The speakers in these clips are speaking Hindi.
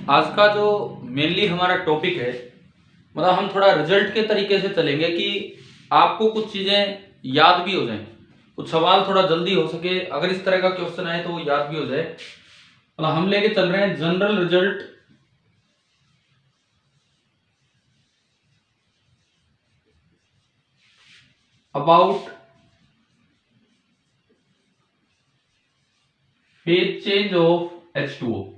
आज का जो मेनली हमारा टॉपिक है, मतलब हम थोड़ा रिजल्ट के तरीके से चलेंगे कि आपको कुछ चीजें याद भी हो जाएं, कुछ सवाल थोड़ा जल्दी हो सके। अगर इस तरह का क्वेश्चन आए तो वो याद भी हो जाए। मतलब हम लेके चल रहे हैं general result about phase change of H2O।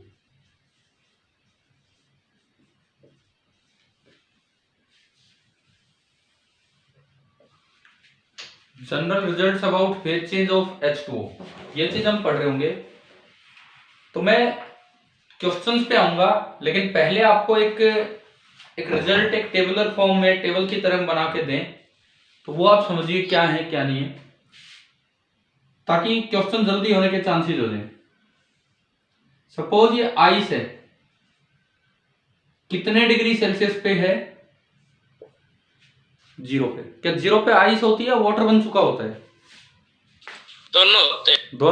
General results about phase change of H2O, ये चीज हम पढ़ रहे होंगे। तो मैं क्वेश्चंस पे आऊंगा, लेकिन पहले आपको एक रिजल्ट एक टेबुलर फॉर्म में टेबल की तरह बना के दें, तो वो आप समझिए क्या है क्या नहीं है, ताकि क्वेश्चन जल्दी होने के चांसेस हो जाए। सपोज ये आइस है, कितने डिग्री सेल्सियस पे है? 0 पे। क्या 0 पे आइस होती है, वाटर बन चुका होता है? दोनों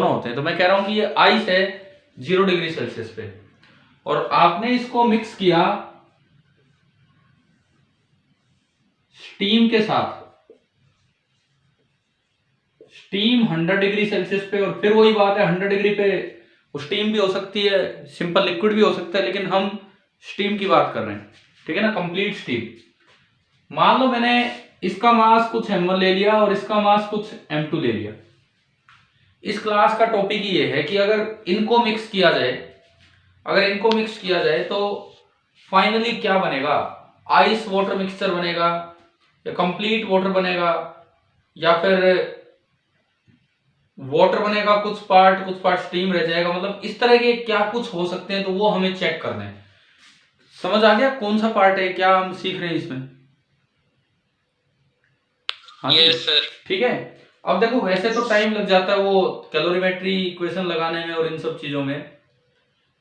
होते हैं। तो मैं कह रहा हूं कि ये आइस है 0 डिग्री सेल्सियस पे, और आपने इसको मिक्स किया स्टीम के साथ। स्टीम 100 डिग्री सेल्सियस पे, और फिर वही बात है 100 डिग्री पे स्टीम भी हो सकती है, सिंपल लिक्विड भी हो सकता है, लेकिन हम स्टीम की बात कर रहे हैं, ठीक है ना, कंप्लीट स्टीम। मान लो मैंने इसका मास कुछ m1 ले लिया और इसका मास कुछ m2 ले लिया। इस क्लास का टॉपिक ही ये है कि अगर इनको मिक्स किया जाए, तो फाइनली क्या बनेगा? आइस वाटर मिक्सचर बनेगा, या कंप्लीट वाटर बनेगा, या फिर वाटर बनेगा कुछ पार्ट स्टीम रह जाएगा। मतलब इस तरह के क्या कुछ हो सकते हैं, तो वो हमें चेक करना है। समझ आ गया कौन सा पार्ट है, क्या हम सीख रहे हैं इसमें? हाँ यस सर। ठीक है। अब देखो, वैसे तो टाइम लग जाता है वो कैलोरीमेट्री इक्वेशन लगाने में और इन सब चीजों में।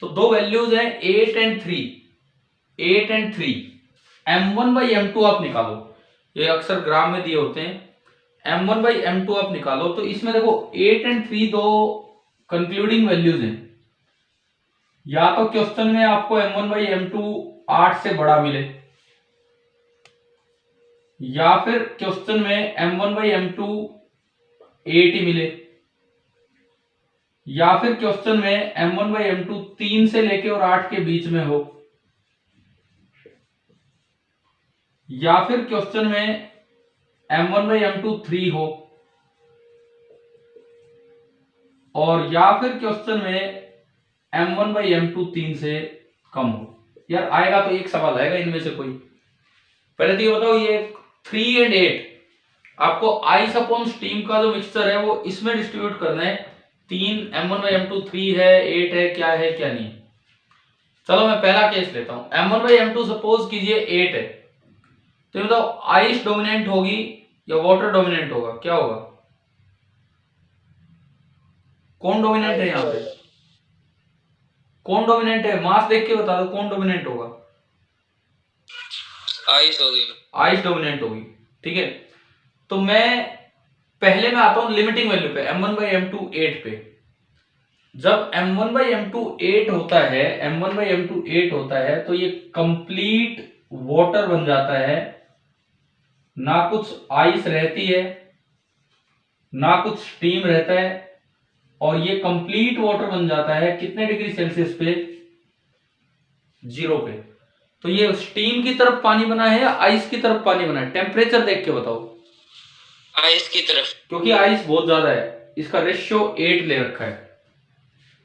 तो दो वैल्यूज हैं 8 एंड 3। m1/m2 आप निकालो, ये अक्सर ग्राम में दिए होते हैं। m1/m2 आप निकालो, तो इसमें देखो 8 एंड 3 दो कंक्लूडिंग वैल्यूज हैं। या तो क्वेश्चन में आपको m1/m2 8 से बड़ा मिले, या फिर क्वेश्चन में m1/m2 8 ही मिले, या फिर क्वेश्चन में m1/m2 3 से लेके और 8 के बीच में हो, या फिर क्वेश्चन में m1/m2 3 हो, और या फिर क्वेश्चन में m1/m2 3 से कम हो। यार आएगा तो एक सवाल आएगा इनमें से कोई। पहले तो ये बताओ, ये 3 एंड 8 आपको आइस अपॉन स्टीम का जो मिक्सचर है वो इसमें डिस्ट्रीब्यूट करना है। 3 m1/m2 3 है, 8 है, क्या नहीं। चलो मैं पहला केस लेता हूं। m1/m2 सपोज कीजिए 8 है, तो ये बताओ आइस डोमिनेंट होगी या वाटर डोमिनेंट होगा? क्या होगा? कौन डोमिनेंट है यहाँ पे? कौन डोमिनेंट है? मास देख के बता दो कौन डोमिनेंट होगा। आइस होगी। आइस डोमिनेंट होगी, ठीक है। तो मैं पहले में आता हूं लिमिटिंग वैल्यू पे, m1/m2 8 पे। जब m1/m2 8 होता है, m1/m2 8 होता है, तो ये कंप्लीट वाटर बन जाता है। ना कुछ आइस रहती है, ना कुछ स्टीम रहता है, और ये कंप्लीट वाटर बन जाता है कितने डिग्री सेल्सियस पे? 0 पे। तो ये स्टीम की तरफ पानी बना है या आइस की तरफ पानी बना है? टेम्परेचर देख के बताओ। आइस की तरफ, क्योंकि आइस बहुत ज्यादा है, इसका रेशियो 8 ले रखा है,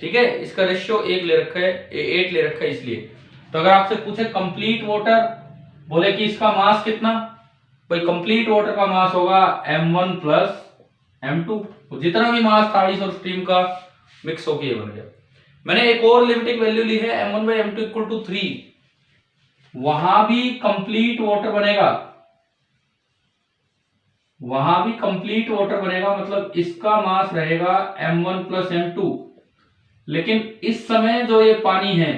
ठीक है, इसका रेशियो 8 ले रखा है इसलिए। तो अगर आपसे पूछे कंप्लीट वाटर, बोले कि इसका मास कितना, भाई कंप्लीट वाटर का मास होगा m1 प्लस m2। जितना भी मास था आइस और स्टीम का मिक्स होके ये बन गया। मैंने एक और लिमिटिंग वैल्यू ली है m1/m2 इक्वल टू 3, वहां भी कंप्लीट वाटर बनेगा, मतलब इसका मास रहेगा m1 प्लस m2। लेकिन इस समय जो ये पानी है,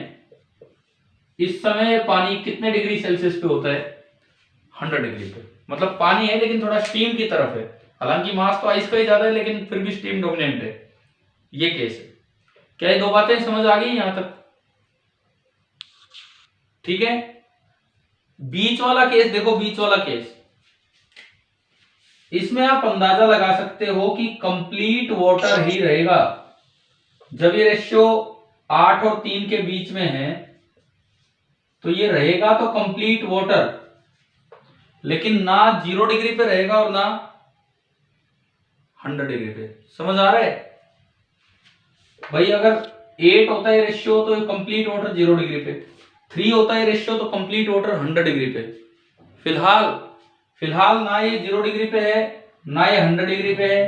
इस समय पानी कितने डिग्री सेल्सियस पे होता है? 100 डिग्री पे। मतलब पानी है लेकिन थोड़ा स्टीम की तरफ है, हालांकि मास तो आइस का ही ज्यादा है, लेकिन फिर भी स्टीम डोमिनेंट है। ये केस है। क्या ये दो बातें समझ आ गई यहां तक? ठीक है। बीच वाला केस देखो, बीच वाला केस, इसमें आप अंदाजा लगा सकते हो कि कंप्लीट वाटर ही रहेगा। जब ये रेशियो 8 और 3 के बीच में है तो ये रहेगा तो कंप्लीट वाटर, लेकिन ना 0 डिग्री पे रहेगा और ना 100 डिग्री पे। समझ आ रहा है भाई? अगर 8 होता है रेशियो तो कंप्लीट वाटर 0 डिग्री पे, 3 होता है रेशियो तो कंप्लीट वाटर 100 डिग्री पे। फिलहाल ना ये 0 डिग्री पे है ना ये 100 डिग्री पे है,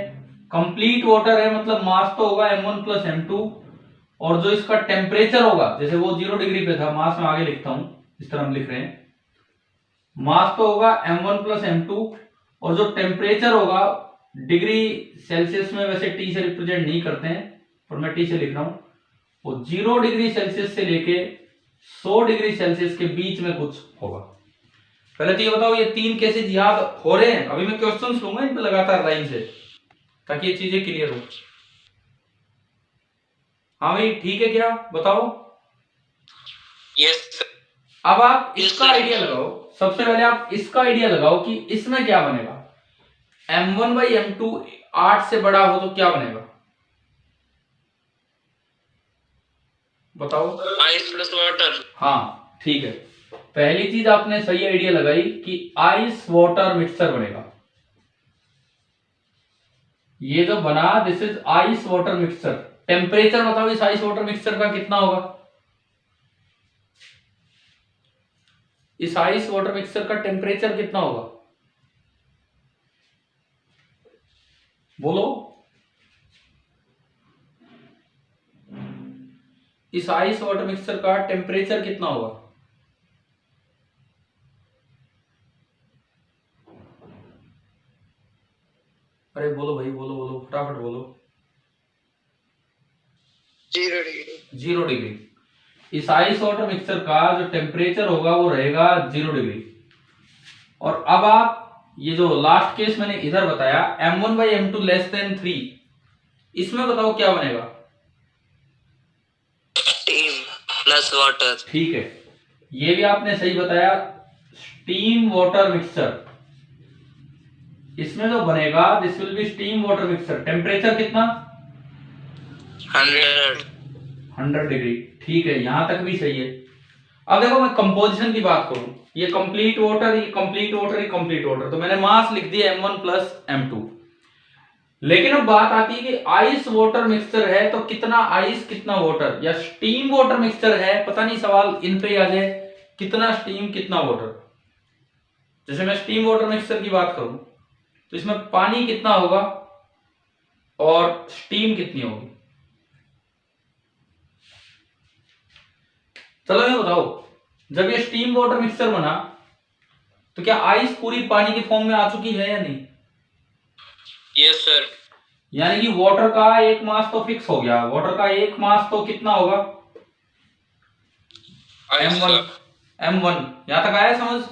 कंप्लीट वाटर है, मतलब मास तो होगा m1 प्लस m2, और जो इसका टेम्परेचर होगा, जैसे वो 0 डिग्री पे था, मास में आगे लिखता हूं, इस तरह हम लिख रहे हैं, मास तो होगा m1 प्लस m2, और जो टेम्परेचर होगा डिग्री सेल्सियस में वैसे टी से रिप्रेजेंट नहीं करते हैं पर मैं टी से लिख रहा हूं, वो 0 डिग्री सेल्सियस से लेके 100 डिग्री सेल्सियस के बीच में कुछ होगा। पहले तो ये बताओ, ये 3 केसेस याद हो रहे हैं? अभी मैं क्वेश्चंस लूंगा इन पे लगातार लाइन से, ताकि ये चीजें क्लियर हो। हाँ भाई ठीक है क्या? बताओ। यस। अब आप इसका आइडिया लगाओ, सबसे पहले आप इसका आइडिया लगाओ कि इसमें क्या बनेगा। m1 बाई m2 8 से बड़ा हो तो क्या बनेगा, बताओ। Ice plus water. हाँ ठीक है, पहली चीज आपने सही आइडिया लगाई कि आइस वाटर मिक्सचर बनेगा। ये जो बना, this is ice water mixture. Temperature बताओ इस आइस वाटर मिक्सचर का कितना होगा? इस आइस वाटर मिक्सचर का टेम्परेचर कितना होगा, बोलो। इस आइस वाटर मिक्सचर का टेम्परेचर कितना होगा? अरे बोलो भाई, बोलो बोलो, फटाफट बोलो। 0 डिग्री। 0 डिग्री। इस आइस वाटर मिक्सचर का जो टेम्परेचर होगा वो रहेगा 0 डिग्री। और अब आप ये जो लास्ट केस मैंने इधर बताया, m1 by m2 less than 3, इसमें बताओ क्या बनेगा? Steam plus water. ठीक है, ये भी आपने सही बताया, स्टीम वाटर मिक्सचर। इसमें जो बनेगा this will be steam water mixture. Temperature कितना? 100 डिग्री। ठीक है, यहां तक भी सही है। अब देखो मैं कंपोजिशन की बात करूं, ये कंप्लीट वाटर, ये कंप्लीट वाटर, ये कंप्लीट वाटर, तो मैंने मास लिख दिया m1 प्लस m2। लेकिन अब बात आती है कि आइस वाटर मिक्सचर है तो कितना आइस कितना वाटर, या स्टीम वाटर मिक्सचर है, पता नहीं सवाल इन पे आ जाए, कितना स्टीम कितना वाटर। जैसे मैं स्टीम वाटर मिक्सचर की बात करूं तो इसमें पानी कितना होगा और स्टीम कितनी होगी। चलो ये बताओ, जब ये स्टीम वाटर मिक्सचर बना तो क्या आइस पूरी पानी के फॉर्म में आ चुकी है या नहीं? Yes sir. यानी कि वाटर का एक मास तो फिक्स हो गया, वाटर का एक मास तो कितना होगा? m1। m1 यहां तक आया समझ?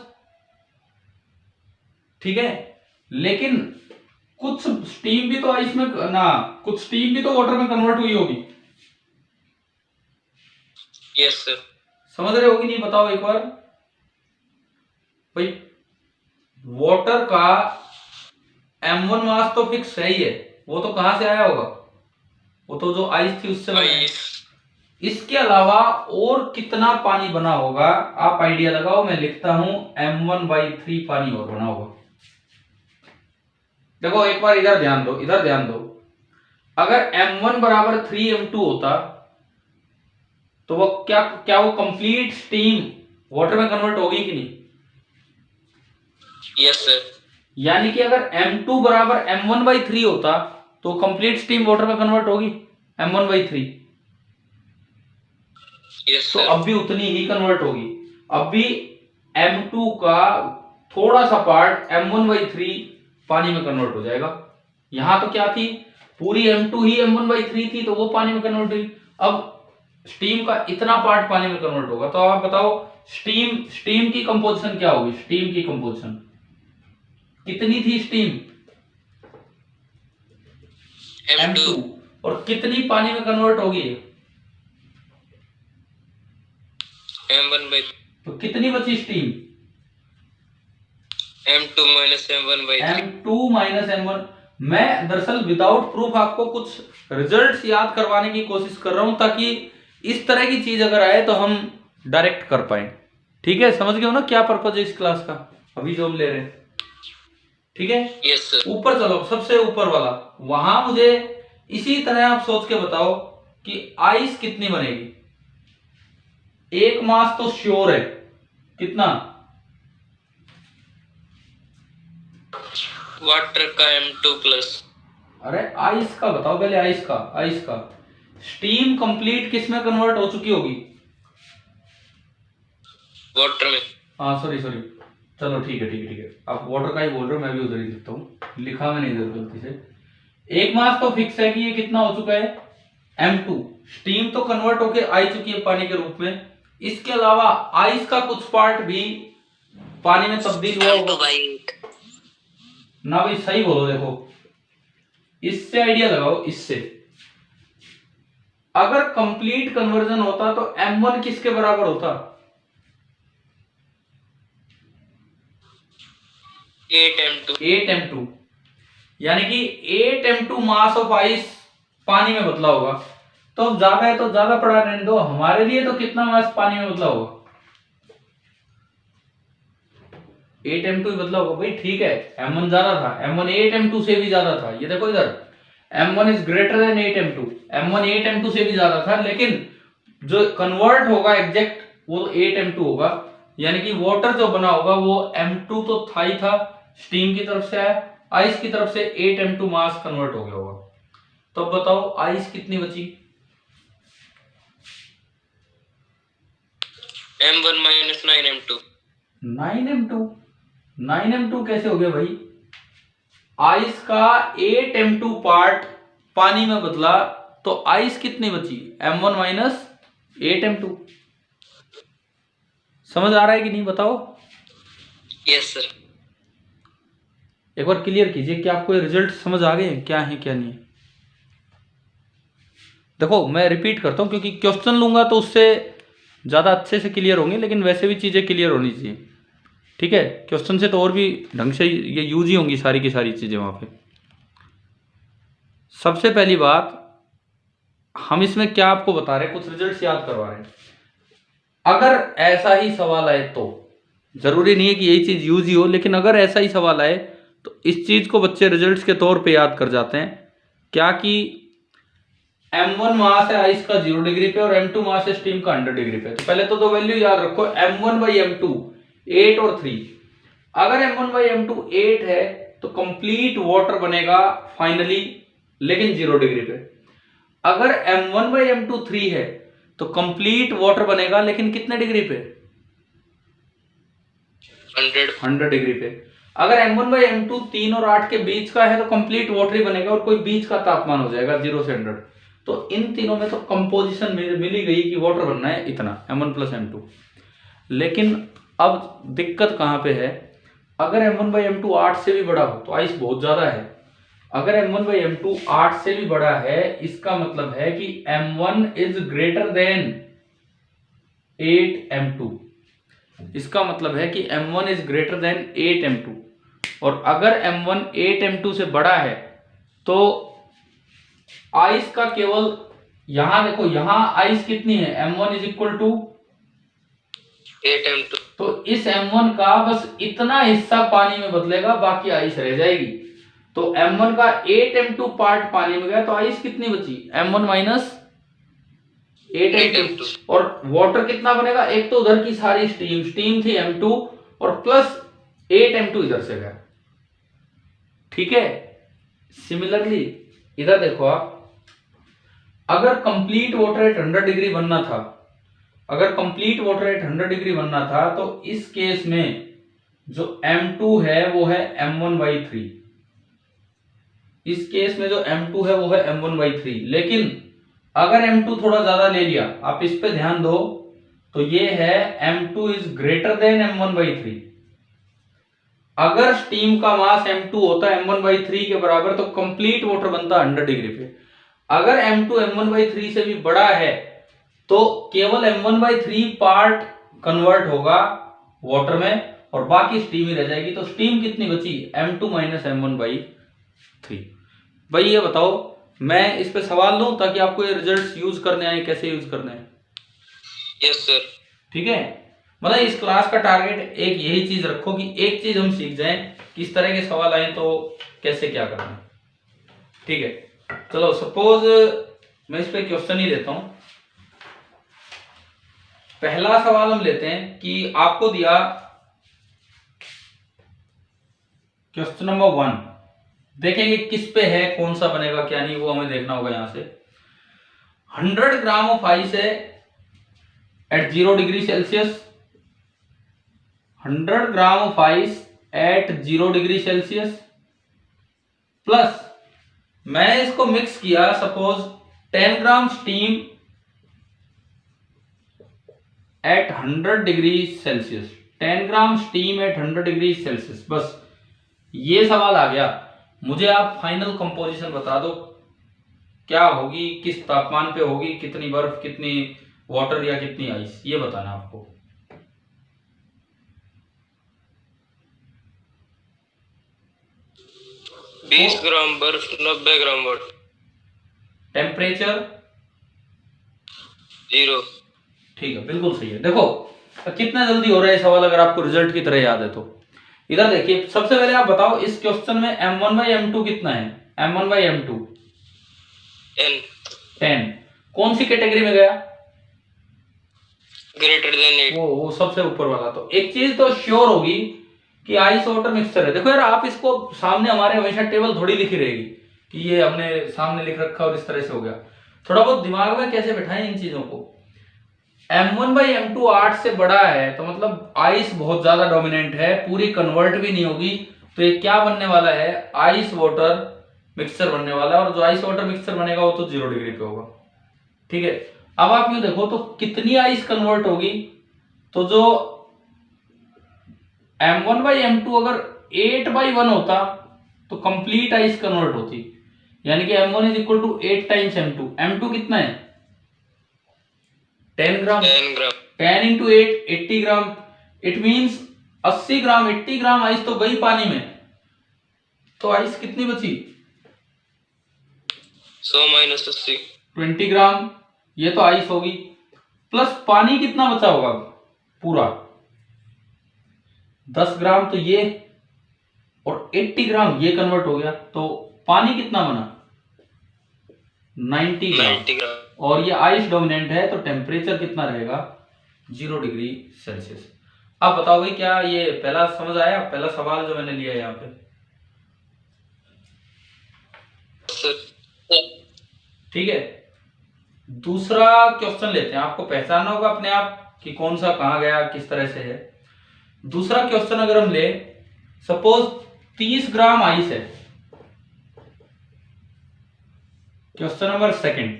ठीक है, लेकिन कुछ स्टीम भी तो आइस में ना, कुछ स्टीम भी तो वाटर में कन्वर्ट हुई होगी। Yes sir. समझ रहे होगी नहीं, बताओ एक बार भाई। वाटर का m1 मास तो फिक्स है ही है, वो तो कहां से आया होगा, वो तो जो आइस थी उससे बना है। इसके अलावा और कितना पानी बना होगा आप आइडिया लगाओ। मैं लिखता हूं m1 बाई 3 पानी और बना होगा। देखो एक बार इधर ध्यान दो, इधर ध्यान दो, अगर m1 बराबर 3m2 होता तो वो क्या क्या वो कंप्लीट स्टीम वाटर में कन्वर्ट होगी कि नहीं? Yes sir. यानी कि अगर m2 बराबर m1 बाई 3 होता तो कंप्लीट स्टीम वाटर में कन्वर्ट होगी m1 बाई 3। यस तो सर। अब भी उतनी ही कन्वर्ट होगी। अब भी m2 का थोड़ा सा पार्ट m1 बाई 3 पानी में कन्वर्ट हो जाएगा। यहां तो क्या थी, पूरी m2 ही m1 बाई 3 थी तो वो पानी में कन्वर्ट हुई। अब स्टीम का इतना पार्ट पानी में कन्वर्ट होगा, तो आप बताओ स्टीम की कंपोजिशन क्या होगी? स्टीम की कंपोजिशन कितनी थी? स्टीम m2, और कितनी पानी में कन्वर्ट होगी? m1 बाई तो कितनी बची steam? M2 minus M1 by 3. M2 minus M1। मैं दरअसल विदाउट प्रूफ आपको कुछ रिजल्ट्स याद करवाने की कोशिश कर रहा हूं ताकि इस तरह की चीज अगर आए तो हम डायरेक्ट कर पाए। ठीक है, समझ गए हो ना क्या पर्पज है इस क्लास का अभी जो हम ले रहे हैं? ठीक है, Yes sir. ऊपर चलो, सबसे ऊपर वाला, वहां मुझे इसी तरह आप सोच के बताओ कि आइस कितनी बनेगी। एक मास तो श्योर है, कितना? वाटर का M2 प्लस। अरे आइस का बताओ पहले, आइस का स्टीम कंप्लीट किस में कन्वर्ट हो चुकी होगी? वाटर में। हाँ सॉरी, चलो ठीक है, आप वाटर का ही बोल रहे हो, मैं भी उधर ही लिखता हूँ, लिखा मैंने इधर गलती से। एक मास तो फिक्स है कि ये कितना हो चुका है, M2। स्टीम तो कन्वर्ट होके आ चुकी है पानी के रूप में, इसके अलावा आइस का कुछ पार्ट भी पानी में तब्दील हुआ होगा ना भाई? सही बोलो, देखो इससे आइडिया लगाओ, इससे अगर कंप्लीट कन्वर्जन होता तो M1 किसके बराबर होता? 8M2, यानी कि 8M2 मास ऑफ आइस पानी में बदला होगा। तो अब ज्यादा है तो ज्यादा पड़ा रहने दो, हमारे लिए तो कितना मास पानी में बदला होगा? 8M2 ही बदला होगा भाई। ठीक है, M1 ज्यादा था, M1 8M2 से भी ज्यादा था। ये देखो इधर, M1 is greater than 8M2, M1 8M2 से भी ज्यादा था, लेकिन जो कन्वर्ट होगा एग्जैक्ट वो 8M2 होगा, यानी कि वाटर जो बना होगा वो M2 तो था ही था, स्टीम की तरफ से आया, आइस की तरफ से 8M2 मास कन्वर्ट हो गया होगा। तो अब बताओ आइस कितनी बची? M1 minus 9M2। 9M2 कैसे हो गया भाई? आइस का 8M2 पार्ट पानी में बदला, तो आइस कितनी बची? M1 minus 8M2। समझ आ रहा है कि नहीं बताओ? Yes sir. एक बार क्लियर कीजिए कि आपको ये रिजल्ट समझ आ गए क्या है क्या नहीं है। देखो मैं रिपीट करता हूं क्योंकि क्वेश्चन लूंगा तो उससे ज्यादा अच्छे से क्लियर होंगे, लेकिन वैसे भी चीजें क्लियर होनी चाहिए। ठीक है, क्वेश्चन से तो और भी ढंग से ये यूज ही होंगी सारी की सारी चीजें वहां पे। सबसे पहली बात, हम इसमें क्या आपको बता रहे हैं, कुछ रिजल्ट्स याद करवा रहे हैं। अगर ऐसा ही सवाल आए तो, जरूरी नहीं है कि यही चीज यूज ही हो, लेकिन अगर ऐसा ही सवाल आए तो इस चीज को बच्चे रिजल्ट्स के तौर पे याद कर जाते हैं। क्या कि M1 मास है आइस का 0 डिग्री पे और M2 मास है स्टीम का 100 डिग्री पे। तो पहले तो दो वैल्यू याद रखो, M1 बाई M2 8 और 3। अगर M1 बाई M2 8 है तो कंप्लीट वाटर बनेगा फाइनली, लेकिन 0 डिग्री पे। अगर M1 बाई M2 3 है तो कंप्लीट वाटर बनेगा, लेकिन कितने डिग्री पे? 100 डिग्री पे। अगर M1 बाई M2 3 और 8 के बीच का है तो कंप्लीट वाटर ही बनेगा और कोई बीच का तापमान हो जाएगा 0 से 100। तो इन तीनों में तो कंपोजिशन मिल ही गई कि वाटर बनना है इतना, M1 प्लस M2। लेकिन अब दिक्कत कहां पे है, अगर M1 बाई M2 8 से भी बड़ा हो तो आइस बहुत ज्यादा है। अगर M1 बाई M2 8 से भी बड़ा है, इसका मतलब है कि M1 is greater than 8M2। इसका मतलब है कि M1 is greater than 8M2। और अगर M1 8M2 से बड़ा है तो आइस का केवल, यहां देखो, यहां आइस कितनी है, M1 is equal to 8M2। तो इस M1 का बस इतना हिस्सा पानी में बदलेगा, बाकी आइस रह जाएगी। तो M1 का 8M2 पार्ट पानी में गया तो आइस कितनी बची? M1 minus 8M2। और वाटर कितना बनेगा? एक तो उधर की सारी स्टीम थी M2 और प्लस 8M2 इधर से गया। ठीक है, सिमिलरली इधर देखो आप, अगर कंप्लीट वाटर एट 100 डिग्री बनना था, अगर कंप्लीट वाटर एट 100 डिग्री बनना था तो इस केस में जो M2 है वो है M1 बाई 3। इस केस में जो M2 है वो है M1 बाई 3। लेकिन अगर M2 थोड़ा ज्यादा ले लिया, आप इस पे ध्यान दो, तो ये है M2 is greater than M1 by 3। अगर स्टीम का मास M2 होता है M1 बाई 3 के बराबर तो कंप्लीट वाटर बनता 100 डिग्री पे। अगर M2 M1 बाई 3 से भी बड़ा है तो केवल M1 बाई 3 पार्ट कन्वर्ट होगा वाटर में और बाकी स्टीम ही रह जाएगी। तो स्टीम कितनी बची, M2 माइनस M1/3। भाई ये बताओ, मैं इस पे सवाल लूं ताकि आपको ये रिजल्ट्स यूज करने आए, कैसे यूज करने हैं। Yes sir. ठीक है, मतलब इस क्लास का टारगेट एक यही चीज रखो कि एक चीज हम सीख जाएं कि इस तरह के सवाल आए तो कैसे क्या करना है। ठीक है, चलो सपोज मैं इस पे क्वेश्चन ही देता हूं। पहला सवाल हम लेते हैं कि आपको दिया क्वेश्चन नंबर 1, देखेंगे किस पे है, कौन सा बनेगा क्या नहीं, वो हमें देखना होगा। यहां से 100 ग्राम ऑफ आइस है at 0 degree Celsius, 100 gram of ice at 0 degree Celsius plus मैंने इसको मिक्स किया suppose 10 gram steam at 100 degree Celsius, 10 gram steam at 100 degree Celsius. बस ये सवाल आ गया। मुझे आप फाइनल कंपोजिशन बता दो क्या होगी, किस तापमान पे होगी, कितनी बर्फ, कितनी वाटर या कितनी आइस, ये बताना आपको। तो 20 ग्राम बर्फ, 90 ग्राम वाटर। टेम्परेचर 0। ठीक है, बिल्कुल सही है। देखो कितना जल्दी हो रहा है सवाल, अगर आपको रिजल्ट की तरह याद है तो। इधर देखिए, सबसे पहले आप बताओ इस क्वेश्चन में M1/M2 कितना है। M1/M2 10। कौन सी कैटेगरी में गया, ग्रेटर देन 8। वो सबसे ऊपर वाला। तो एक चीज तो श्योर होगी कि आइस वाटर मिक्सचर है। देखो यार, आप इसको सामने हमारे हमेशा टेबल थोड़ी लिखी रहेगी कि ये हमने सामने लिख रखा और इस तरह से हो गया। थोड़ा बहुत दिमाग में कैसे बैठाएं इन चीजों को। M1/M2 8 से बड़ा है तो मतलब आइस बहुत ज्यादा डोमिनेंट है, पूरी कन्वर्ट भी नहीं होगी। तो ये क्या बनने वाला है, आइस वाटर मिक्सचर बनने वाला है। और जो आइस वाटर मिक्सचर बनेगा वो तो 0 डिग्री पे होगा। ठीक है, अब आप यूं देखो तो कितनी आइस कन्वर्ट होगी। तो जो M1/M2 अगर 8/1 होता तो कंप्लीट आइस कन्वर्ट होती, यानी कि M1 is equal to 8 times M2। M2 कितना है, 10 ग्राम। 10 into 8 80 gram. It means 80 gram, 80 gram ice तो गई पानी में। तो आइस कितनी बची, 100 माइनस 80 20 ग्राम। ये तो आइस होगी, प्लस पानी कितना बचा होगा पूरा 10 ग्राम। तो ये और 80 ग्राम ये कन्वर्ट हो गया, तो पानी कितना बना 90 ग्राम। और ये आइस डोमिनेंट है तो टेम्परेचर कितना रहेगा 0 डिग्री सेल्सियस। अब बताओ भाई, क्या ये पहला समझ आया, पहला सवाल जो मैंने लिया यहाँ पे। ठीक है, दूसरा क्वेश्चन लेते हैं। आपको पहचानना होगा अपने आप कि कौन सा कहां गया, किस तरह से है। दूसरा क्वेश्चन अगर हम ले, सपोज 30 ग्राम आइस है। क्वेश्चन नंबर 2,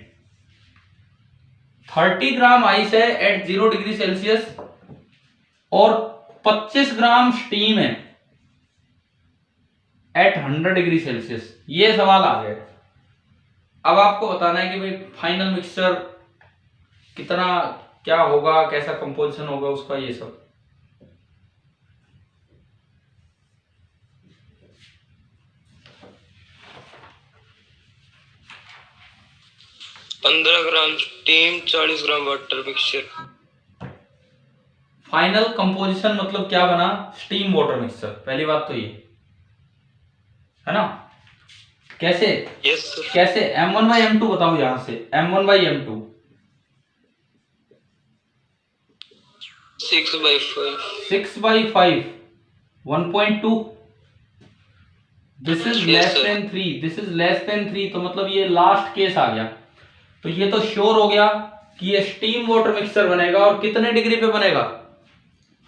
30 ग्राम आइस है एट 0 डिग्री सेल्सियस और 25 ग्राम स्टीम है एट 100 डिग्री सेल्सियस। ये सवाल आ गया। अब आपको बताना है कि भाई फाइनल मिक्सचर कितना, क्या होगा, कैसा कंपोजिशन होगा उसका, ये सब। पंद्रह gram steam, 40 gram water mixture. Final composition मतलब क्या बना, स्टीम वाटर मिक्सचर। पहली बात तो ये है ना। कैसे, यस सर। कैसे M1/M2 बताओ। यहां से M1/M2 6/5 6/5 1.2। This is less than 3, this is less than 3। तो मतलब ये लास्ट केस आ गया। तो ये तो श्योर हो गया कि ये स्टीम वाटर मिक्सचर बनेगा। और कितने डिग्री पे बनेगा,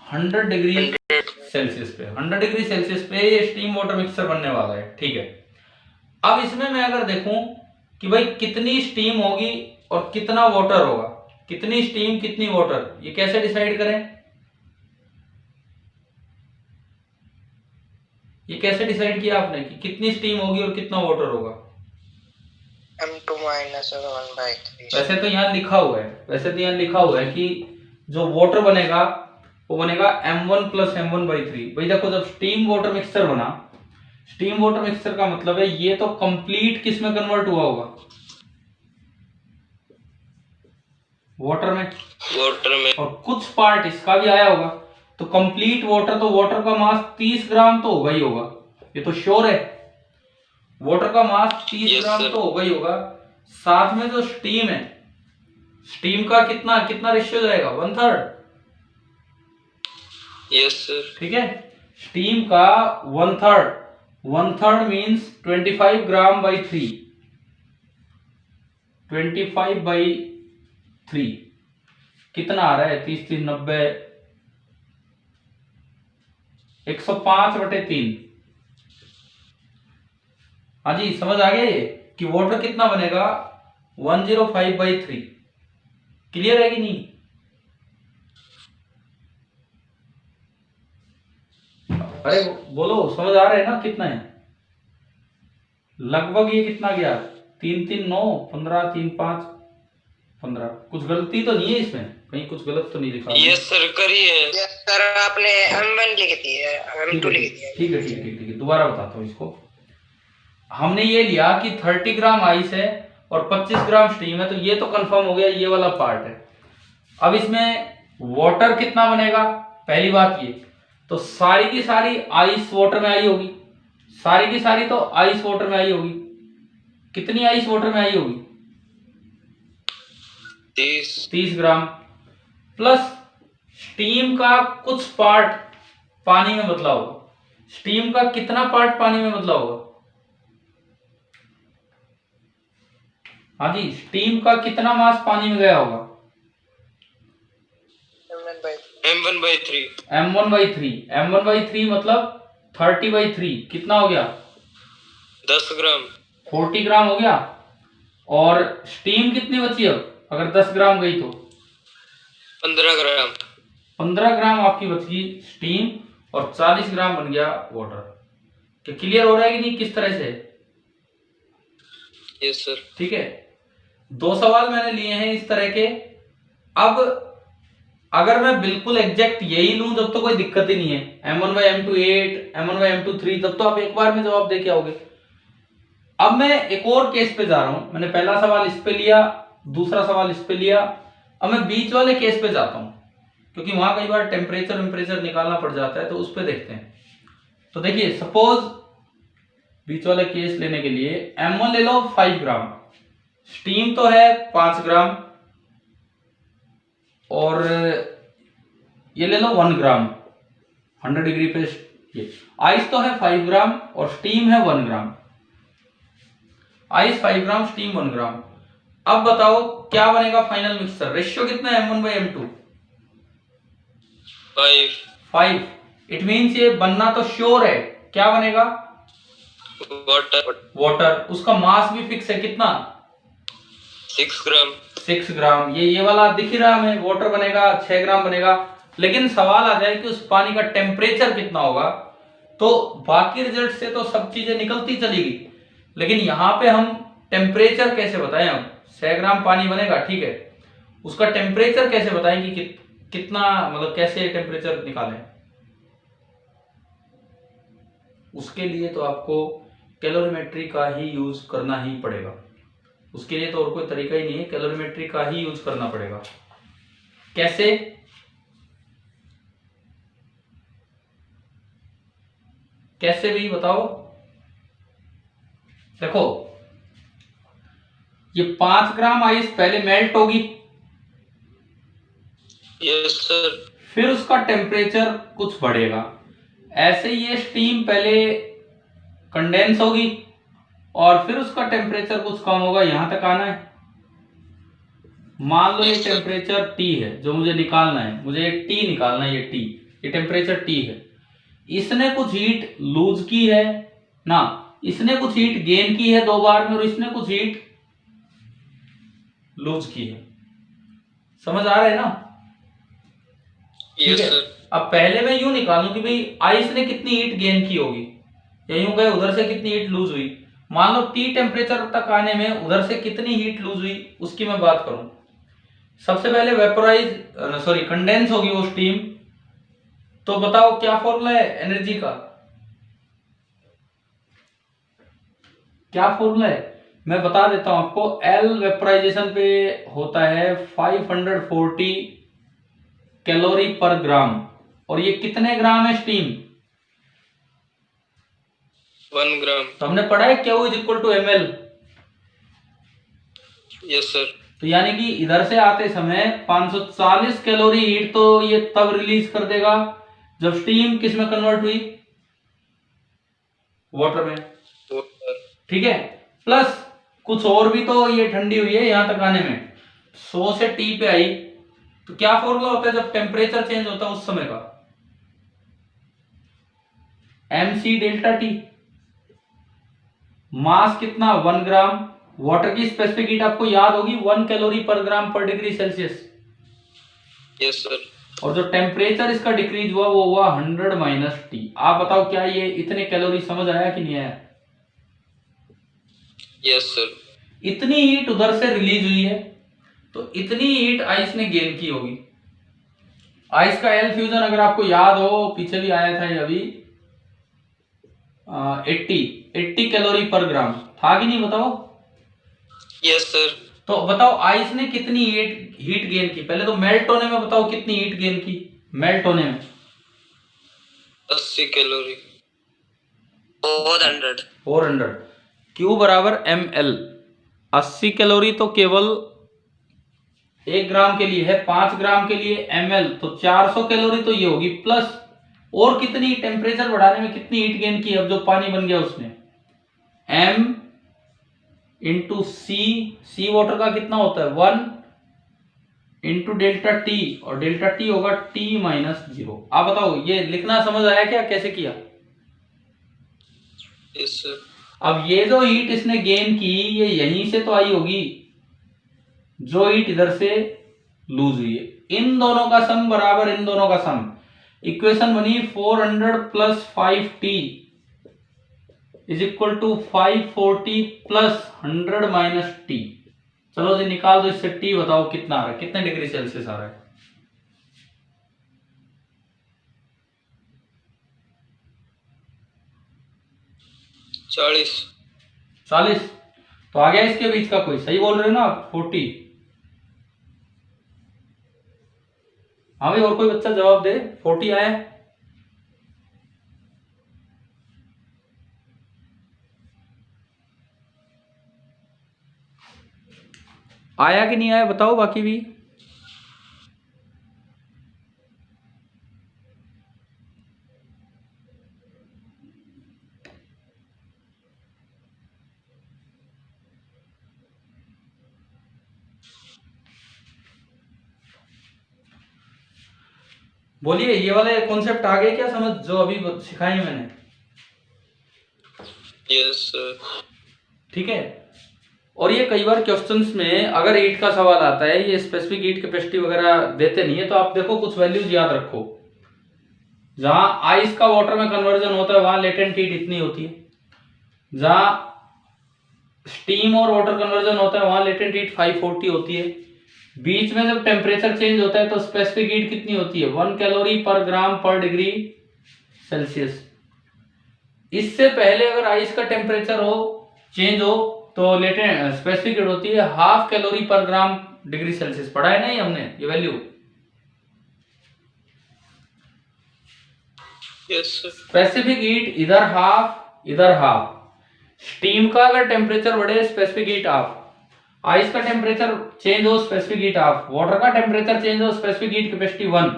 100 डिग्री सेल्सियस पे। 100 डिग्री सेल्सियस पे ये स्टीम वाटर मिक्सचर बनने वाला है। ठीक है, अब इसमें मैं अगर देखूं कि भाई कितनी स्टीम होगी और कितना वाटर होगा, कितनी स्टीम कितनी वाटर, ये कैसे डिसाइड करें, ये कैसे डिसाइड किया आपने कि कितनी स्टीम होगी और कितना वाटर होगा। M2 minus 1/3। वैसे तो यहाँ लिखा हुआ है कि जो वाटर बनेगा वो बनेगा m1 प्लस m1/3। भाई देखो, जब स्टीम वाटर मिक्सचर बना, स्टीम वाटर मिक्सचर का मतलब है ये तो कंप्लीट किस में कन्वर्ट हुआ होगा? वाटर में। वाटर में। और कुछ पार्ट इसका भी आया होगा, तो कंप्लीट वाटर, तो वाटर का मास 30 ग्राम तो होगा ही होगा, ये तो श्योर है। वाटर का मास 30 Yes, ग्राम sir. तो होगा ही होगा। साथ में जो स्टीम है, स्टीम का कितना कितना रेशियो जाएगा? 1/3। Yes sir. ठीक है, स्टीम का 1/3, 1/3 मीन्स 25 ग्राम बाई 3, 25/3 कितना आ रहा है? 30 3 90, 105/3। हाँ जी, समझ आ गया ये कि वाटर कितना बनेगा? 105/3। क्लियर है कि नहीं? अरे बोलो, समझ आ रहा है ना कितना है? लगभग ये कितना गया? 3 3 9 15 3 5 15। कुछ गलती तो नहीं है इसमें? कहीं कुछ गलत तो नहीं लिखा? यस सर, करिए। यस सर, आपने M1 लिख दी है, M2 लिख दिया है। ठीक है, ठीक है, ठीक है, दोबारा बताता हूँ इसको। हमने ये लिया कि 30 ग्राम आइस है और 25 ग्राम स्टीम है, तो ये तो कंफर्म हो गया, ये वाला पार्ट है। अब इसमें वाटर कितना बनेगा? पहली बात ये, तो सारी की सारी आइस वाटर में आई होगी, सारी की सारी तो आइस वाटर में आई होगी। कितनी आइस वाटर में आई होगी? 30 ग्राम। प्लस स्टीम का कुछ पार्ट पानी में बदला होगा। स्टीम का कितना पार्ट पानी में बदला होगा? हाँ जी, स्टीम का कितना मास पानी में गया होगा? M1/3। m1/3। m1/3 मतलब 30/3 कितना हो गया? 10 ग्राम। 40 ग्राम हो गया। और स्टीम कितनी बची अब अगर 10 ग्राम गई तो? 15 ग्राम। 15 ग्राम आपकी बच गई स्टीम और 40 ग्राम बन गया वाटर। क्या क्लियर हो रहा है कि नहीं किस तरह से? Yes sir. ठीक है, 2 सवाल मैंने लिए हैं इस तरह के। अब अगर मैं बिल्कुल एग्जैक्ट यही लूं तब तो कोई दिक्कत ही नहीं है, m1/m2 8, m1/m2 3, तब तो आप एक बार में जवाब देके आओगे। अब मैं एक और केस पे जा रहा हूं। मैंने पहला सवाल इस पे लिया, दूसरा सवाल इस पे लिया। अब मैं बीच वाले केस पे जाता हूं, क्योंकि वहां कई बार टेम्परेचर निकालना पड़ जाता है, तो उस पे देखते हैं। तो देखिए, सपोज बीच वाले केस लेने के लिए m1 ले लो 5 ग्राम, स्टीम तो है 5 ग्राम, और ये ले लो 1 ग्राम 100 डिग्री पे। ये आइस तो है 5 ग्राम और स्टीम है 1 ग्राम। आइस 5 ग्राम, स्टीम 1 ग्राम। अब बताओ क्या बनेगा फाइनल मिक्सचर? रेशियो कितना है m1/m2? 5। इट मीन्स ये बनना तो श्योर है। क्या बनेगा? वाटर। उसका मास भी फिक्स है, कितना? 6 ग्राम। 6 ग्राम। ये वाला दिख ही रहा हमें, वाटर बनेगा 6 ग्राम बनेगा। लेकिन सवाल आ जाए कि उस पानी का टेम्परेचर कितना होगा, तो बाकी रिजल्ट से तो सब चीजें निकलती चलेगी, लेकिन यहां पे हम टेम्परेचर कैसे बताएं? हम 6 ग्राम पानी बनेगा, ठीक है, उसका टेम्परेचर कैसे बताएं कि कितना, मतलब कैसे टेम्परेचर निकालें? उसके लिए तो आपको कैलोरीमेट्री का ही यूज करना ही पड़ेगा। उसके लिए तो और कोई तरीका ही नहीं है, कैलोरीमेट्री का ही यूज करना पड़ेगा। कैसे? कैसे भी बताओ। देखो, ये 5 ग्राम आइस पहले मेल्ट होगी, यस सर। फिर उसका टेम्परेचर कुछ बढ़ेगा। ऐसे ही ये स्टीम पहले कंडेंस होगी और फिर उसका टेम्परेचर कुछ कम होगा, यहां तक आना है। मान लो ये टेम्परेचर T है जो मुझे निकालना है, मुझे T निकालना है, ये T, ये टेम्परेचर T है। इसने कुछ हीट लूज की है ना, इसने कुछ हीट गेन की है 2 बार में, और इसने कुछ हीट लूज की है। समझ आ रहा है ना? Yes sir. अब पहले मैं यूं निकालूं कि भाई आइस ने कितनी हीट गेन की होगी, या यूं कहे उधर से कितनी हीट लूज हुई। मान लो T टेम्परेचर तक आने में उधर से कितनी हीट लूज हुई उसकी मैं बात करूं। सबसे पहले वेपोराइज सॉरी कंडेंस होगी वो स्टीम। तो बताओ क्या फॉर्मूला है एनर्जी का, क्या फॉर्मूला है, मैं बता देता हूं आपको। एल वेपोराइजेशन पे होता है 540 कैलोरी पर ग्राम, और ये कितने ग्राम है स्टीम? 1 ग्राम। तो हमने पढ़ा है Q is equal to ml। Yes sir. तो यानी कि इधर से आते समय 540 कैलोरी हीट तो ये तब रिलीज कर देगा जब स्टीम किस में कन्वर्ट हुई, वाटर में, ठीक है। प्लस कुछ और भी तो ये ठंडी हुई है यहां तक आने में, 100 से T पे आई। तो क्या फॉर्मूला होता है जब टेम्परेचर चेंज होता है उस समय का, mc डेल्टा T। मास कितना 1 ग्राम, वाटर की स्पेसिफिक हीट आपको याद होगी 1 कैलोरी पर ग्राम पर डिग्री सेल्सियस। Yes sir. और जो टेम्परेचर इसका डिक्रीज हुआ वो हुआ 100 माइनस T। आप बताओ क्या ये इतने कैलोरी समझ आया कि नहीं आया? Yes sir. इतनी हीट उधर से रिलीज हुई है, तो इतनी हीट आइस ने गेन की होगी। आइस का एल फ्यूजन अगर आपको याद हो, पीछे भी आया था ये अभी, 80 कैलोरी पर ग्राम था कि नहीं, बताओ। Yes sir. तो बताओ आइस ने कितनी हीट गेन की, पहले तो मेल्ट होने में बताओ कितनी हीट गेन की मेल्ट होने में? 80 कैलोरी। 400। Q बराबर ml। 80 कैलोरी तो केवल 1 ग्राम के लिए है, 5 ग्राम के लिए ml, तो 400 कैलोरी तो ये होगी। प्लस और कितनी टेम्परेचर बढ़ाने में कितनी हीट गेन की, अब जो पानी बन गया उसने, m इंटू सी वाटर का कितना होता है 1 इंटू डेल्टा टी, और डेल्टा टी होगा T माइनस 0। आप बताओ ये लिखना समझ आया क्या, कैसे किया? Yes sir. अब ये जो हीट इसने गेन की ये यहीं से तो आई होगी, जो हीट इधर से लूज हुई है। इन दोनों का सम बराबर इन दोनों का सम, इक्वेशन बनी 400 plus 5T is equal to 540 plus 100 minus T। चलो जी निकाल दो इससे T, बताओ कितना आ रहा है, कितने डिग्री सेल्सियस आ रहा है? 40। तो आ गया इसके बीच का कोई, सही बोल रहे हो ना आप, 40। हाँ भाई और कोई बच्चा जवाब दे, 40 आया? आया कि नहीं आया बताओ बाकी भी। बोलिए ये वाले कॉन्सेप्ट आ गए क्या समझ, जो अभी सिखाई मैंने? Yes sir. ठीक है। और ये कई बार क्वेश्चंस में अगर हीट का सवाल आता है, ये स्पेसिफिक हीट कैपेसिटी वगैरह देते नहीं है, तो आप देखो कुछ वैल्यूज याद रखो। जहां आइस का वाटर में कन्वर्जन होता है वहां लेटेंट हीट इतनी होती है, जहां स्टीम और वाटर कन्वर्जन होता है वहां लेटेंट हीट 540 होती है। बीच में जब टेम्परेचर चेंज होता है तो स्पेसिफिक हीट कितनी होती है 1 कैलोरी पर ग्राम पर डिग्री सेल्सियस। इससे पहले अगर आइस का टेम्परेचर हो चेंज हो तो लेटेंट स्पेसिफिक हीट होती है 1/2 कैलोरी पर ग्राम डिग्री सेल्सियस। पढ़ा है नहीं हमने ये value? Yes sir. Specific heat इधर हाफ इधर हाफ। स्टीम का अगर टेम्परेचर बढ़े स्पेसिफिक हीट हाफ, आइस का टेम्परेचर चेंज हो स्पेसिफिक हीट हाफ, वाटर का टेम्परेचर चेंज हो specific heat capacity 1,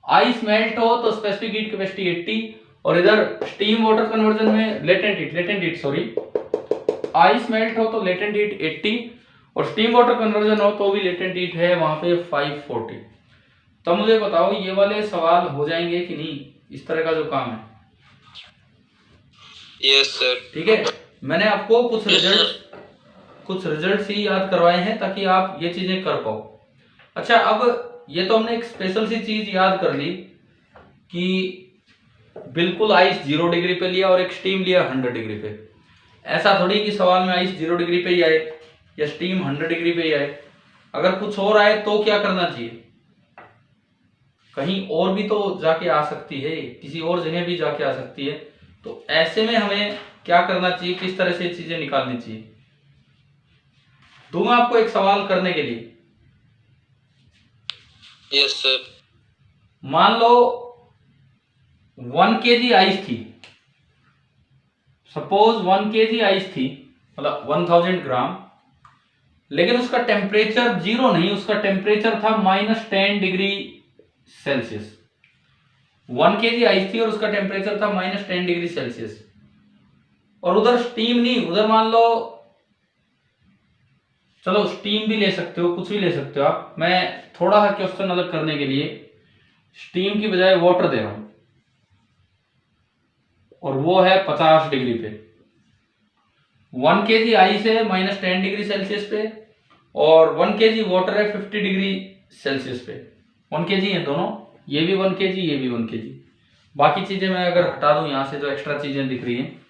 ice melt हो तो स्पेसिफिक हीट कैपेसिटी 80, और इधर स्टीम वाटर कन्वर्जन में latent heat sorry, ice melt हो तो लेटेंट हीट 80 और स्टीम वाटर कन्वर्जन हो तो भी लेटेंट हीट है वहां पे 540। तो मुझे बताओ ये वाले सवाल हो जाएंगे कि नहीं, इस तरह का जो काम है? Yes sir. ठीक है, मैंने आपको कुछ रिजल्ट ही याद करवाए हैं ताकि आप ये चीजें कर पाओ। अच्छा अब ये तो हमने एक स्पेशल सी चीज याद कर ली कि बिल्कुल आइस 0 डिग्री पे लिया और एक स्टीम लिया 100 डिग्री पे। ऐसा थोड़ी कि सवाल में आइस 0 डिग्री पे ही आए या स्टीम 100 डिग्री पे ही आए। अगर कुछ और आए तो क्या करना चाहिए? कहीं और भी तो जाके आ सकती है, किसी और जगह भी जाके आ सकती है। तो ऐसे में हमें क्या करना चाहिए, किस तरह से चीजें निकालनी चाहिए? दूंगा आपको एक सवाल करने के लिए। Yes sir. मान लो 1 kg आइस थी, सपोज 1 kg आइस थी, मतलब 1000 ग्राम, लेकिन उसका टेम्परेचर 0 नहीं, उसका टेम्परेचर था -10 डिग्री सेल्सियस। 1 kg आइस थी और उसका टेम्परेचर था -10 डिग्री सेल्सियस। और उधर स्टीम नहीं, उधर मान लो, चलो स्टीम भी ले सकते हो, कुछ भी ले सकते हो आप। मैं थोड़ा सा क्वेश्चन अलग करने के लिए स्टीम की बजाय वाटर दे रहा हूं, और वो है 50 डिग्री पे। 1 kg आइस है -10 डिग्री सेल्सियस पे, और 1 kg वाटर है 50 डिग्री सेल्सियस पे। 1 kg है दोनों, ये भी 1 kg, ये भी 1 kg। बाकी चीजें मैं अगर हटा दूं यहां से, जो एक्स्ट्रा चीजें दिख रही हैं,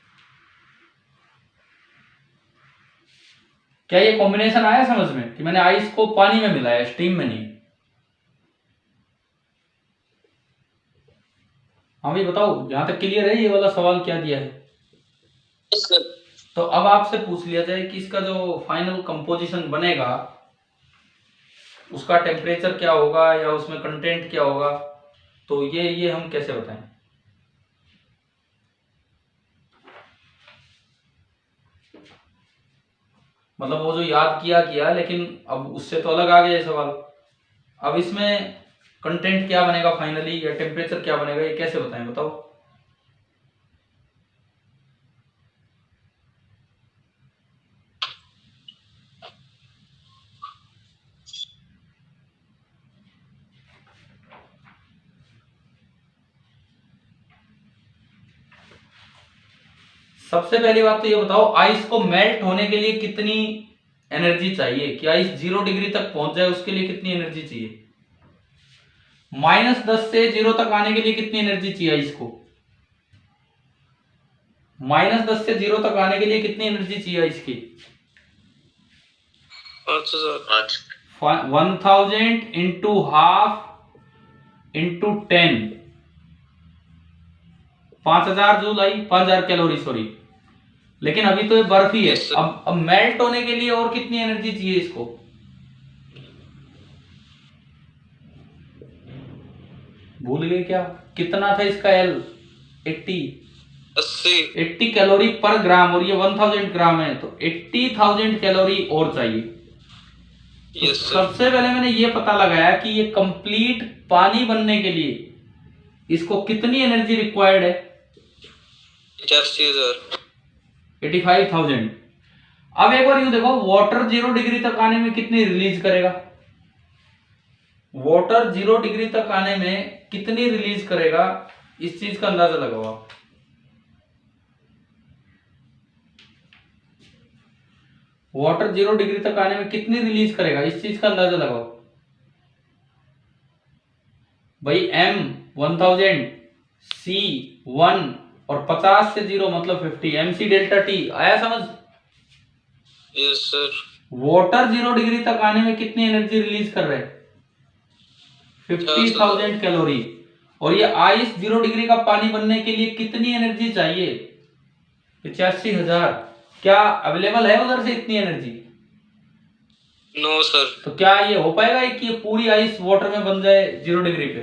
क्या ये कॉम्बिनेशन आया समझ में कि मैंने आइस को पानी में मिलाया, स्टीम में नहीं? हाँ भाई बताओ, यहां तक क्लियर है? ये वाला सवाल क्या दिया है? Yes sir. तो अब आपसे पूछ लिया जाए कि इसका जो फाइनल कंपोजिशन बनेगा उसका टेम्परेचर क्या होगा या उसमें कंटेंट क्या होगा, तो ये हम कैसे बताएं? मतलब वो जो याद किया किया, लेकिन अब उससे तो अलग आ गया ये सवाल। अब इसमें कंटेंट क्या बनेगा फाइनली, या टेम्परेचर क्या बनेगा, ये कैसे बताएं? बताओ। सबसे पहली बात तो ये बताओ, आइस को मेल्ट होने के लिए कितनी एनर्जी चाहिए? कि आइस 0 डिग्री तक पहुंच जाए उसके लिए कितनी एनर्जी चाहिए? -10 से 0 तक आने के लिए कितनी एनर्जी चाहिए आइस को? -10 से 0 तक आने के लिए कितनी एनर्जी चाहिए आइस की? 5,000। 1000 इंटू हाफ इंटू 10, 5000 जूल आई, 5000 कैलोरी, सॉरी। लेकिन अभी तो ये बर्फ ही है। Yes, sir. अब मेल्ट होने के लिए और कितनी एनर्जी चाहिए इसको? भूल गए क्या? कितना था इसका एल? 80 80। कैलोरी पर ग्राम, और ये 1000 ग्राम है, तो 80,000 कैलोरी और चाहिए। तो यस सर। सबसे पहले मैंने ये पता लगाया कि ये कंप्लीट पानी बनने के लिए इसको कितनी एनर्जी रिक्वायर्ड है? 85,000। 85,000। अब एक बार यूं देखो, वाटर 0 डिग्री तक आने में कितनी रिलीज करेगा? वाटर 0 डिग्री तक आने में कितनी रिलीज करेगा, इस चीज का अंदाजा लगाओ आप। वाटर 0 डिग्री तक आने में कितनी रिलीज करेगा, इस चीज का अंदाजा लगाओ भाई। m 1000, c 1 और 50 से 0 मतलब 50, mc डेल्टा t आया समझ? Yes sir. वाटर 0 डिग्री तक आने में कितनी एनर्जी रिलीज कर रहे हैं? 50,000 कैलोरी। और ये आइस 0 डिग्री का पानी बनने के लिए कितनी एनर्जी चाहिए? 85,000। क्या अवेलेबल है उधर से इतनी एनर्जी? No sir. तो क्या ये हो पाएगा कि ये पूरी आइस वाटर में बन जाए 0 डिग्री पे?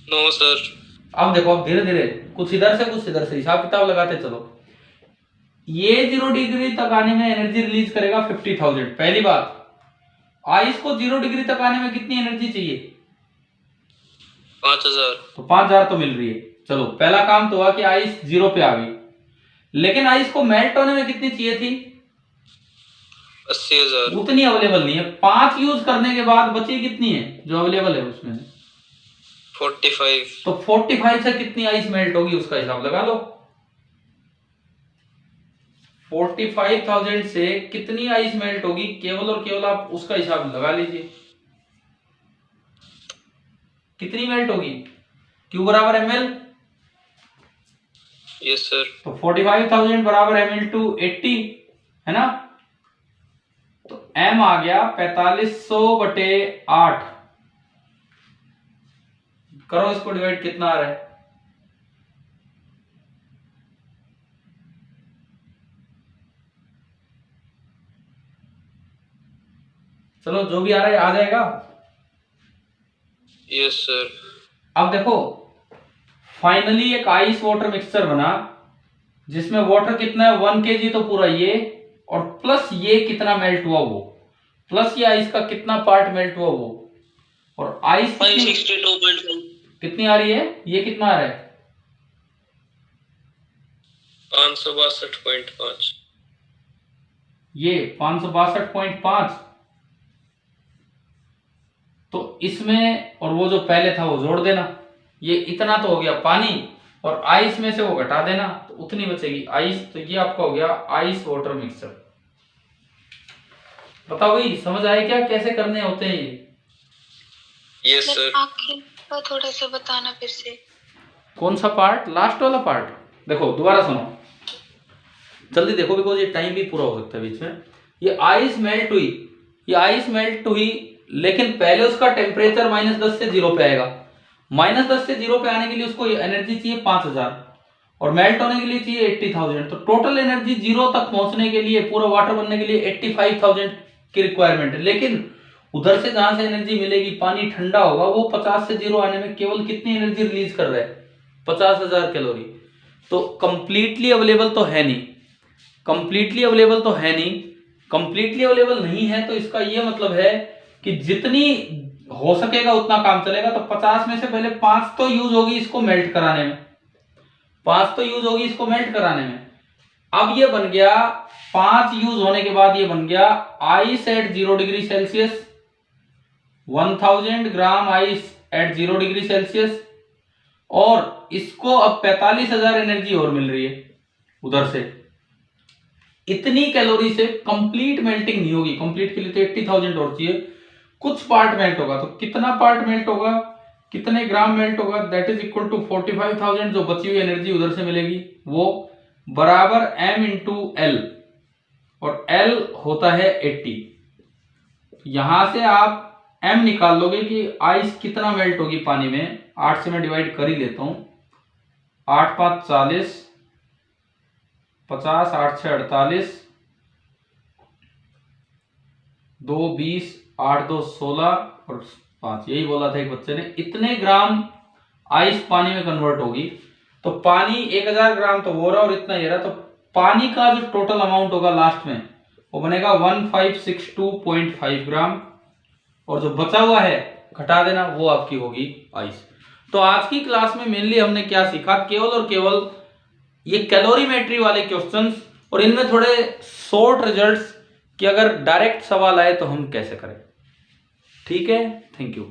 No sir. अब देखो, अब धीरे धीरे कुछ इधर से कुछ इधर से हिसाब किताब लगाते चलो। ये 0 डिग्री तक आने में एनर्जी रिलीज करेगा 50,000। पहली बात, आइस को 0 डिग्री तक आने में कितनी एनर्जी चाहिए? 5,000। तो 5,000 तो मिल रही है। चलो पहला काम तो हुआ कि आइस 0 पे आ गई, लेकिन आइस को मेल्ट होने में कितनी चाहिए थी? 80,000। उतनी अवेलेबल नहीं है। 5 यूज करने के बाद बची कितनी है जो अवेलेबल है उसमें? 45। तो 45 से कितनी आइस मेल्ट होगी उसका हिसाब लगा लो। 45,000 से कितनी आइस मेल्ट होगी, केवल और केवल आप उसका हिसाब लगा लीजिए। कितनी मेल्ट होगी? Q बराबर ml। Yes sir. तो 45,000 बराबर ml टू 80 है ना? तो m आ गया 4500/8। करो इसको डिवाइड, कितना आ रहा है? चलो जो भी आ रहा है आ जाएगा। Yes sir. अब देखो फाइनली एक आइस वाटर मिक्सचर बना जिसमें वाटर कितना है 1 kg, तो पूरा ये, और प्लस ये कितना मेल्ट हुआ वो, प्लस ये आइस का कितना पार्ट मेल्ट हुआ वो, और आइस कितनी आ रही है, ये कितना आ रहा है 562.5। ये 562.5। तो इसमें और वो जो पहले था वो जोड़ देना, ये इतना तो हो गया पानी, और आइस में से वो घटा देना तो उतनी बचेगी आइस। तो ये आपका हो गया आइस वाटर मिक्सचर। बताओ भाई समझ आए क्या कैसे करने होते हैं ये? Yes sir. आखिर का थोड़ा सा बताना फिर से। कौन सा पार्ट? लास्ट वाला पार्ट। देखो दोबारा सुनो, जल्दी देखो, बिकॉज ये टाइम भी पूरा हो सकता है बीच में। ये आइस मेल्ट हुई, ये आइस मेल्ट हुई, लेकिन पहले उसका टेम्परेचर -10 से 0 पे आएगा। -10 से 0 पे आने के लिए उसको एनर्जी चाहिए 5000, और मेल्ट होने के लिए चाहिए 80,000। तो टोटल एनर्जी 0 तक पहुंचने के लिए, पूरा वाटर बनने के लिए 85,000 की रिक्वायरमेंट है। लेकिन उधर से जहां से एनर्जी मिलेगी, पानी ठंडा होगा, वो 50 से 0 आने में केवल कितनी एनर्जी रिलीज कर रहा है? 50,000 कैलोरी। तो कंप्लीटली अवेलेबल तो है नहीं, कंप्लीटली अवेलेबल तो है नहीं, कंप्लीटली अवेलेबल नहीं है। तो इसका ये मतलब है कि जितनी हो सकेगा उतना काम चलेगा। तो 50 में से पहले 5 तो यूज होगी इसको मेल्ट कराने में, 5 तो यूज होगी इसको मेल्ट कराने में। अब ये बन गया 5 यूज होने के बाद ये बन गया ice at 0 degree Celsius, 1000 gram ice at 0 degree Celsius. और इसको अब 45,000 एनर्जी और मिल रही है उधर से। इतनी कैलोरी से कंप्लीट मेल्टिंग नहीं होगी, कंप्लीट के लिए तो 80,000 और चाहिए। कुछ पार्ट मेल्ट होगा, तो कितना पार्ट मेल्ट होगा, कितने ग्राम मेल्ट होगा, दैट इज इक्वल टू 45,000। जो बची हुई एनर्जी उधर से मिलेगी वो बराबर m इंटू एल, और L होता है 80। यहां से आप m निकाल लोगे कि आइस कितना मेल्ट होगी पानी में। 8 से मैं डिवाइड कर ही लेता हूं, 8 5 40, 50, 8 6 48, 2 20, 8 2 16 और 5, यही बोला था एक बच्चे ने। इतने ग्राम आइस पानी में कन्वर्ट होगी। तो पानी 1000 ग्राम तो वो रहा और इतना ये रहा। तो पानी का जो टोटल अमाउंट होगा लास्ट में वो बनेगा 1562.5 ग्राम, और जो बचा हुआ है घटा देना, वो आपकी होगी आइस। तो आज की क्लास में मेनली हमने क्या सीखा, केवल और केवल ये कैलोरीमेट्री वाले क्वेश्चंस, और इनमें थोड़े शॉर्ट रिजल्ट्स कि अगर डायरेक्ट सवाल आए तो हम कैसे करें। ठीक है, थैंक यू।